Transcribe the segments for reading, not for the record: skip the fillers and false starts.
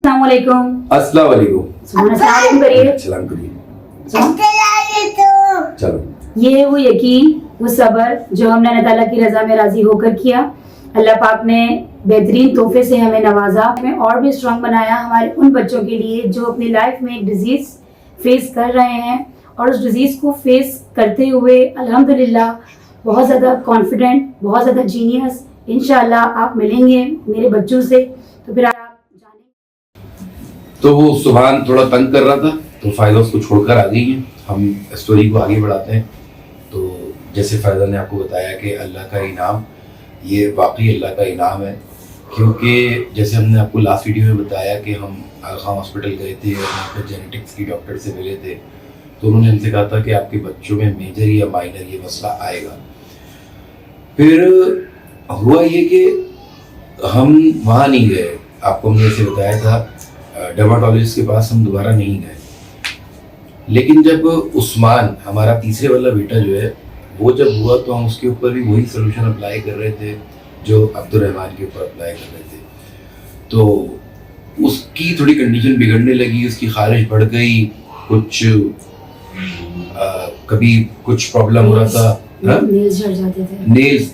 अस्सलाम वालेकुम। अस्सलाम वालेकुम। सलाम करिए। सलाम करिए। चलो। चलो। ये है वो यकीन, वो सबर जो हमने अल्लाह ताला की रजा में राजी होकर किया। अल्लाह पाक ने बेहतरीन तोहफे से हमें नवाजा, हमें और भी स्ट्रांग बनाया हमारे उन बच्चों के लिए जो अपनी लाइफ में एक डिजीज फेस कर रहे हैं और उस डिजीज को फेस करते हुए अल्हम्दुलिल्लाह बहुत ज़्यादा कॉन्फिडेंट, बहुत ज़्यादा जीनियस इंशाल्लाह आप मिलेंगे मेरे बच्चों से। तो फिर आप जाने तो वो सुभान थोड़ा तंग कर रहा था तो फायदा उसको छोड़कर आ गई है। हम स्टोरी को आगे बढ़ाते हैं। तो जैसे फायदा ने आपको बताया कि अल्लाह का इनाम, ये वाकई अल्लाह का इनाम है, क्योंकि जैसे हमने आपको लास्ट वीडियो में बताया कि हम आगा हॉस्पिटल गए थे और वहाँ पर जेनेटिक्स की डॉक्टर से मिले थे। तो उन्होंने हमसे कहा था कि आपके बच्चों में मेजर या माइनर ये मसला आएगा। फिर हुआ ये कि हम वहाँ नहीं गए, आपको हमने जैसे बताया था डर्माटोलॉजिस्ट के पास हम दोबारा नहीं गए। लेकिन जब उस्मान हमारा तीसरे वाला बेटा जो है वो जब हुआ तो हम उसके ऊपर भी वही सोल्यूशन अप्लाई कर रहे थे जो अब्दुर्रहमान के ऊपर अप्लाई कर रहे थे। तो उसकी थोड़ी कंडीशन बिगड़ने लगी, उसकी खारिश बढ़ गई, कुछ कभी कुछ प्रॉब्लम हो रहा था, नेल्स झड़ जाते थे,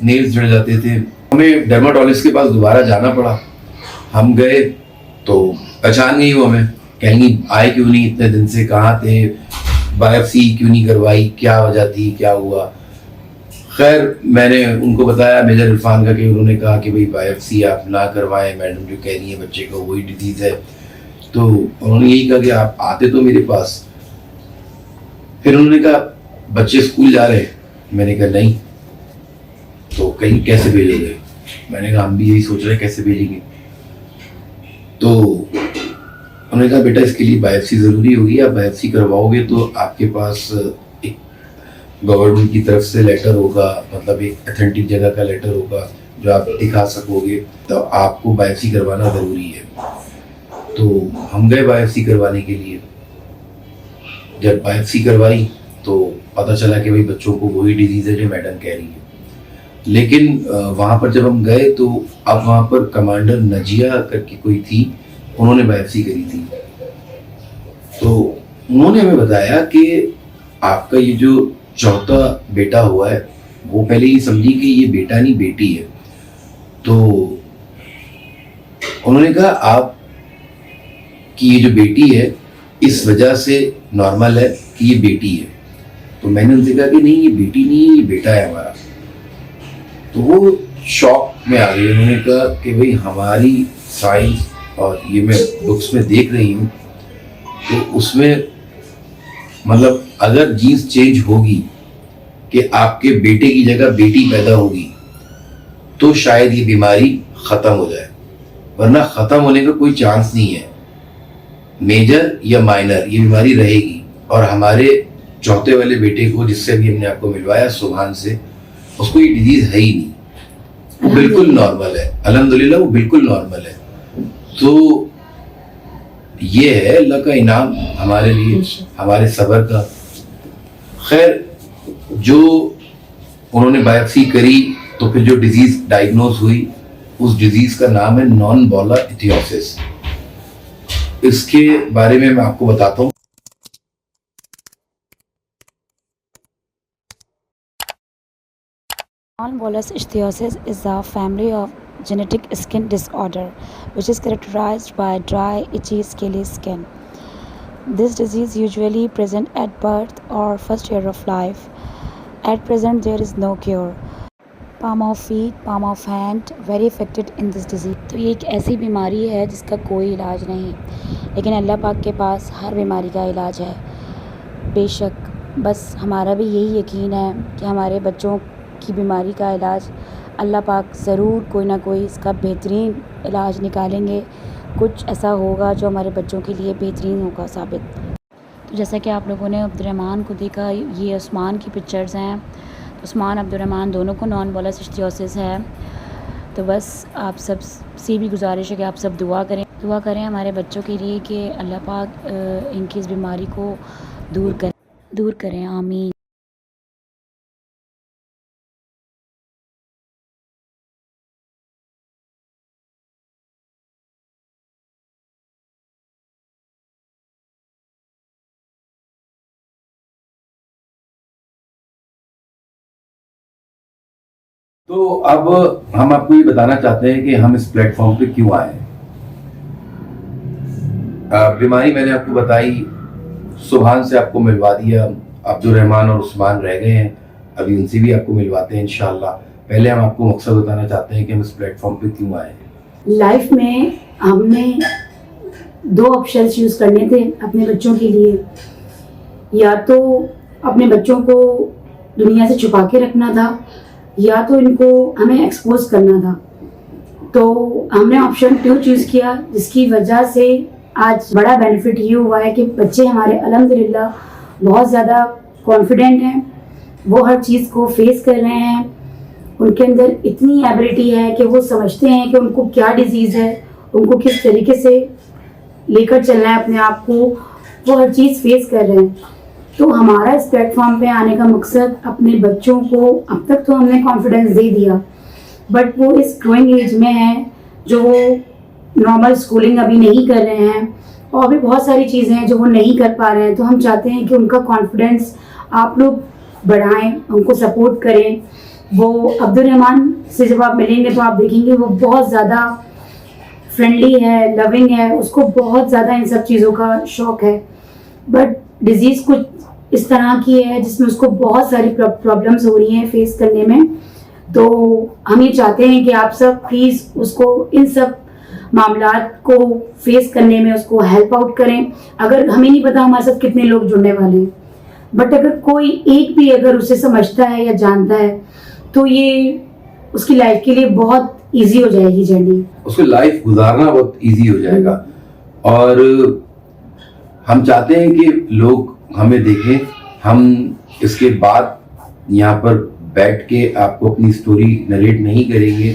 नेल्स झड़ जाते थे। हमें डर्माटोलॉजिस्ट के पास दोबारा जाना पड़ा। हम गए तो पहचान गई वो हमें, कहेंगी आए क्यों नहीं इतने दिन से, कहाँ थे, बायोप्सी क्यों नहीं करवाई, क्या वजह थी, क्या हुआ। खैर मैंने उनको बताया मेजर इरफान का कि उन्होंने कहा कि भाई बायोप्सी आप ना करवाएं, मैडम जो कह रही है बच्चे को वही डिजीज़ है। तो उन्होंने यही कहा कि आप आते तो मेरे पास। फिर उन्होंने कहा बच्चे स्कूल जा रहे हैं, मैंने कहा नहीं। तो कहीं कैसे भेजोगे, मैंने कहा हम भी यही सोच रहे हैं कैसे भेजेंगे। तो उन्होंने कहा बेटा इसके लिए बायोप्सी ज़रूरी होगी, आप बायोप्सी करवाओगे तो आपके पास एक गवर्नमेंट की तरफ से लेटर होगा, मतलब एक अथेंटिक जगह का लेटर होगा जो आप दिखा सकोगे, तो आपको बायोप्सी करवाना ज़रूरी है। तो हम गए बायोप्सी करवाने के लिए। जब बायोप्सी करवाई तो पता चला कि भाई बच्चों को वही डिजीज़ है जो मैडम कह रही है। लेकिन वहाँ पर जब हम गए तो अब वहाँ पर कमांडर नजिया करके कोई थी, उन्होंने बायोप्सी करी थी। तो उन्होंने हमें बताया कि आपका ये जो चौथा बेटा हुआ है वो पहले ही समझी कि ये बेटा नहीं बेटी है। तो उन्होंने कहा आप कि ये जो बेटी है इस वजह से नॉर्मल है कि ये बेटी है। तो मैंने उनसे कहा कि नहीं ये बेटी नहीं है, ये बेटा है हमारा। तो वो शॉक में आ गए। उन्होंने कहा कि भाई हमारी साइंस और ये मैं बुक्स में देख रही हूँ तो उसमें मतलब अगर जीन्स चेंज होगी कि आपके बेटे की जगह बेटी पैदा होगी तो शायद ये बीमारी ख़त्म हो जाए, वरना ख़त्म होने का कोई चांस नहीं है। मेजर या माइनर ये बीमारी रहेगी। और हमारे चौथे वाले बेटे को जिससे भी हमने आपको मिलवाया सुभान से, उसको ये डिजीज़ है ही नहीं, वो बिल्कुल नॉर्मल है, अल्हम्दुलिल्लाह वो बिल्कुल नॉर्मल है। तो ये है अल्लाह का इनाम हमारे लिए, हमारे सब्र का। खैर जो उन्होंने बायोप्सी करी तो फिर जो डिजीज़ डायग्नोज हुई उस डिजीज़ का नाम है नॉन बॉलर इथियोसिस। इसके बारे में मैं आपको बताता हूँ। Non-bullous ichthyosis is a family of genetic skin disorder which is characterized by dry, itchy, scaly skin. This disease usually present at birth or first year of life. At present, there is no cure. Palm of feet, palm of hand, very affected in this disease. तो ये एक ऐसी बीमारी है जिसका कोई इलाज नहीं, लेकिन अल्लाह पाक के पास हर बीमारी का इलाज है। बेशक बस हमारा भी यही यकीन है कि हमारे बच्चों की बीमारी का इलाज अल्लाह पाक ज़रूर कोई ना कोई इसका बेहतरीन इलाज निकालेंगे। कुछ ऐसा होगा जो हमारे बच्चों के लिए बेहतरीन होगा साबित। तो जैसा कि आप लोगों ने अब्दुर्रहमान को देखा, ये उस्मान की पिक्चर्स हैं। उस्मान अब्दुर्रहमान दोनों को नॉन बॉलर इख्तियोसिस है। तो बस आप सब से भी गुजारिश है कि आप सब दुआ करें हमारे बच्चों के लिए कि अल्लाह पाक इनकी इस बीमारी को दूर करें। आमीन। तो अब हम आपको ये बताना चाहते हैं कि हम इस प्लेटफॉर्म पे क्यों आए हैं। बीमारी मैंने आपको बताई, सुभान से आपको मिलवा दिया, अब्दुल रहमान और उस्मान रह गए हैं, अभी उनसे भी आपको मिलवाते हैं इंशाल्लाह। पहले हम आपको मकसद बताना चाहते हैं कि हम इस प्लेटफॉर्म पे क्यों आए हैं। लाइफ में हमने 2 ऑप्शन यूज़ करने थे अपने बच्चों के लिए, या तो अपने बच्चों को दुनिया से छुपा के रखना था, या तो इनको हमें एक्सपोज करना था। तो हमने ऑप्शन 2 चूज़ किया, जिसकी वजह से आज बड़ा बेनिफिट ये हुआ है कि बच्चे हमारे अल्हम्दुलिल्लाह बहुत ज़्यादा कॉन्फिडेंट हैं, वो हर चीज़ को फेस कर रहे हैं। उनके अंदर इतनी एबिलिटी है कि वो समझते हैं कि उनको क्या डिजीज़ है, उनको किस तरीके से लेकर चलना है अपने आप को, वो हर चीज़ फेस कर रहे हैं। तो हमारा इस प्लेटफॉर्म पे आने का मकसद अपने बच्चों को, अब तक तो हमने कॉन्फिडेंस दे दिया, बट वो इस ग्रोइंग एज में है जो वो नॉर्मल स्कूलिंग अभी नहीं कर रहे हैं, और भी बहुत सारी चीज़ें हैं जो वो नहीं कर पा रहे हैं। तो हम चाहते हैं कि उनका कॉन्फिडेंस आप लोग बढ़ाएं, उनको सपोर्ट करें। वो अब्दुल रहमान से जब आप मिलेंगे तो आप देखेंगे वो बहुत ज़्यादा फ्रेंडली है, लविंग है, उसको बहुत ज़्यादा इन सब चीज़ों का शौक़ है। बट डिज़ीज़ कुछ इस तरह की है जिसमें उसको बहुत सारी प्रॉब्लम्स हो रही हैं फेस करने में। तो हम ये चाहते हैं कि आप सब प्लीज़ उसको इन सब मामलात को फेस करने में उसको हेल्प आउट करें। अगर हमें नहीं पता हमारे साथ कितने लोग जुड़ने वाले हैं, बट अगर कोई एक भी अगर उसे समझता है या जानता है तो ये उसकी लाइफ के लिए बहुत इजी हो जाएगी जर्नी, उसको लाइफ गुजारना बहुत इजी हो जाएगा। और हम चाहते हैं कि लोग हमें देखें, हम इसके बाद यहाँ पर बैठ के आपको अपनी स्टोरी नरेट नहीं करेंगे।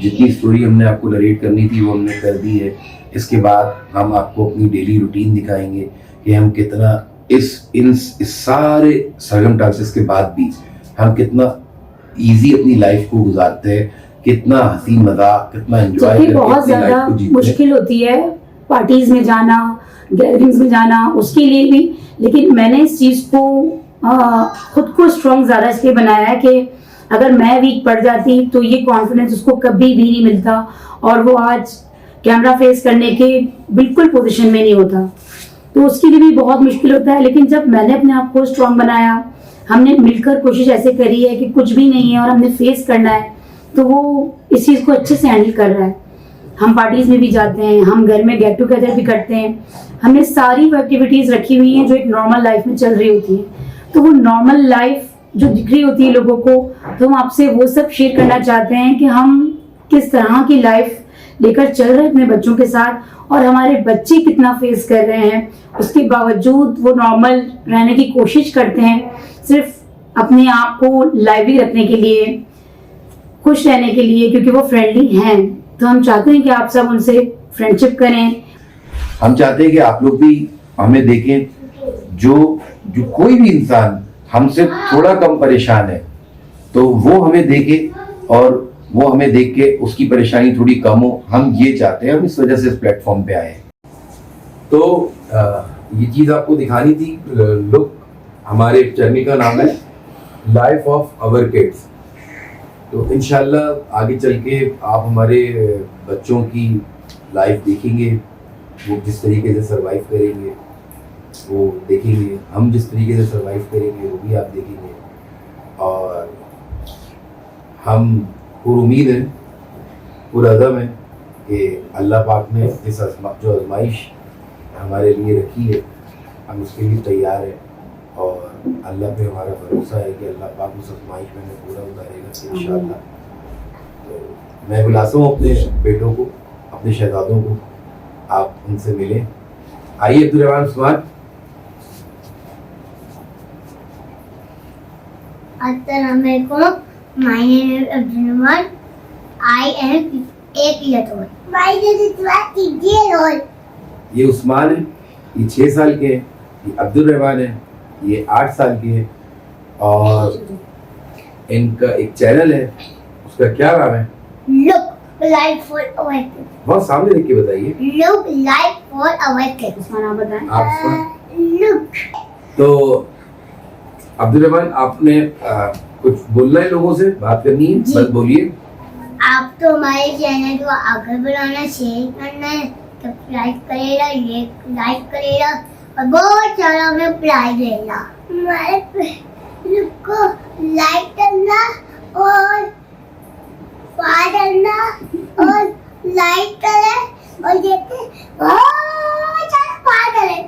जितनी स्टोरी हमने आपको नरेट करनी थी वो हमने कर दी है। इसके बाद हम आपको अपनी डेली रूटीन दिखाएंगे कि हम कितना इस सारे सरकमस्टांसेस के बाद भी हम कितना इजी अपनी लाइफ को गुजारते हैं, कितना हंसी मजाक, कितना एंजॉय करके बहुत ज्यादा मुश्किल होती है पार्टीज में जाना, गैदरिंग्स में जाना, उसके लिए भी। लेकिन मैंने इस चीज़ को खुद को स्ट्रॉन्ग ज़्यादा इसलिए बनाया है कि अगर मैं वीक पड़ जाती तो ये कॉन्फिडेंस उसको कभी भी नहीं मिलता, और वो आज कैमरा फेस करने के बिल्कुल पोजीशन में नहीं होता। तो उसके लिए भी बहुत मुश्किल होता है। लेकिन जब मैंने अपने आप को स्ट्रॉन्ग बनाया, हमने मिलकर कोशिश ऐसे करी है कि कुछ भी नहीं है और हमने फेस करना है, तो वो इस चीज़ को अच्छे से हैंडल कर रहा है। हम पार्टीज में भी जाते हैं, हम घर में गेट टुगेदर भी करते हैं, हमने सारी वो एक्टिविटीज़ रखी हुई हैं जो एक नॉर्मल लाइफ में चल रही होती है। तो वो नॉर्मल लाइफ जो दिख रही होती है लोगों को, तो हम आपसे वो सब शेयर करना चाहते हैं कि हम किस तरह की लाइफ लेकर चल रहे हैं अपने बच्चों के साथ, और हमारे बच्चे कितना फेस कर रहे हैं, उसके बावजूद वो नॉर्मल रहने की कोशिश करते हैं, सिर्फ अपने आप को लाइवली रखने के लिए, खुश रहने के लिए, क्योंकि वो फ्रेंडली हैं। तो हम चाहते हैं कि आप सब उनसे फ्रेंडशिप करें। हम चाहते हैं कि आप लोग भी हमें देखें, जो कोई भी इंसान हमसे थोड़ा कम परेशान है तो वो हमें देखे और वो हमें देख के उसकी परेशानी थोड़ी कम हो। हम ये चाहते हैं, हम इस वजह से इस प्लेटफॉर्म पे आए हैं। तो ये चीज़ आपको दिखानी थी। लुक, हमारे चैनल का नाम है लाइफ ऑफ आवर किड्स। तो इंशाल्लाह आगे चल के आप हमारे बच्चों की लाइफ देखेंगे, वो जिस तरीके से सरवाइव करेंगे वो देखेंगे, हम जिस तरीके से सरवाइव करेंगे वो भी आप देखेंगे। और हम पूरी उम्मीद है, पूरा अज़म है कि अल्लाह पाक ने इस जो आजमाइश हमारे लिए रखी है, हम उसके लिए तैयार हैं। और अल्लाह पे हमारा भरोसा है कि अल्लाह पाक उस आजमाइश में हमें पूरा उतारेगा इंशाअल्लाह। तो मैं बुलाता हूँ अपने बेटों को, अपने शहजादों को, आप उनसे मिलें। आइए Abdul Rahman Usman. Assalamualaikum. My name is Abdul Rahman. I am 8 years old. My name is 20 years old. ये उस्मान है, ये 6 साल के हैं। ये अब्दुल रहमान है, ये 8 साल के हैं। और इनका एक चैनल है, उसका क्या नाम है? Look Life for our kids. बहुत सामने देख के बताइए। Look Life for our kids. Usman आप बताएं। आप उस्मान। Look. तो अब्दुल रहमान, आपने कुछ बोलना है लोगों से, बात करनी है, जी। बस बोलिए। आप तो हमारे चैनल को आगे बढ़ाना, शेयर करना है, सब्सक्राइब करेगा, ये लाइक करेगा और बहुत सारा हमें प्राइज देगा। हमारे चैनल को लाइक करना और फॉलो करना और लाइक करें और जैसे बहुत सारा फॉलो करें।